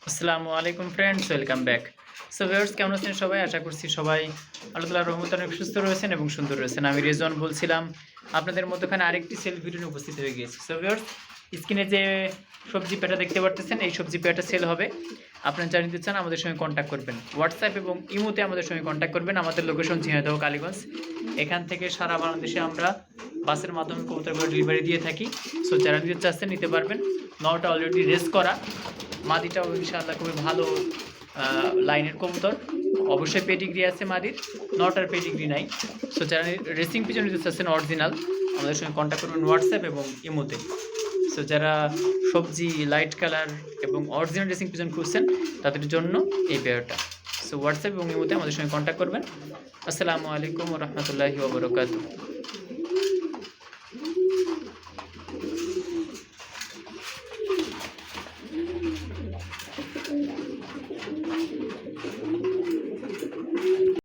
আসসালামু আলাইকুম friends, welcome back. So viewers, কেমন আছেন সবাই? আশা করছি সবাই আল্লাহ তাআলার রহমতে অনেক সুস্থ রয়েছেন এবং সুন্দর রয়েছেন। আমি রেজওয়ান বলছিলাম, আপনাদের মধ্যখানে আরেকটি সেল ভিডিও নিয়ে উপস্থিত হয়ে গিয়েছি। সো ভিউয়ার্স, স্ক্রিনে যে সবজি পেটা দেখতে পারতেছেন, এই সবজি পেটা সেল হবে। আপনারা যারা নিতে চান আমাদের সঙ্গে কন্ট্যাক্ট করবেন। হোয়াটসঅ্যাপ এবং ইমোতে আমাদের সঙ্গে কন্ট্যাক্ট করবেন। আমাদের লোকেশন ঝিনাইদহ, কালীগঞ্জ। এখান থেকে সারা বাংলাদেশে আমরা বাসের মাধ্যমে কবুতরগুলো ডেলিভারি দিয়ে থাকি। সো যারা নিতে চাচ্ছেন নিতে পারবেন। নটা অলরেডি রেস করা, মাদিটাও ইনশাআল্লাহ খুবই ভালো লাইনের কবুতর। অবশ্যই পেডিগ্রি আছে মাদির, নটার পেডিগ্রি নাই। সো যারা রেসিং পিজন নিতে চাচ্ছেন অরিজিনাল, আমাদের সঙ্গে কন্ট্যাক্ট করবেন হোয়াটসঅ্যাপ এবং ইমোতে। সো যারা সবজি লাইট কালার এবং অরিজিনাল রেসিং পিজন খুঁজছেন তাদের জন্য এই পেয়ারটা। সো হোয়াটসঅ্যাপ এবং ইমোতে আমাদের সঙ্গে কন্ট্যাক্ট করবেন। আসসালামু আলাইকুম ওয়া রাহমাতুল্লাহি ওয়া বারাকাতুহু।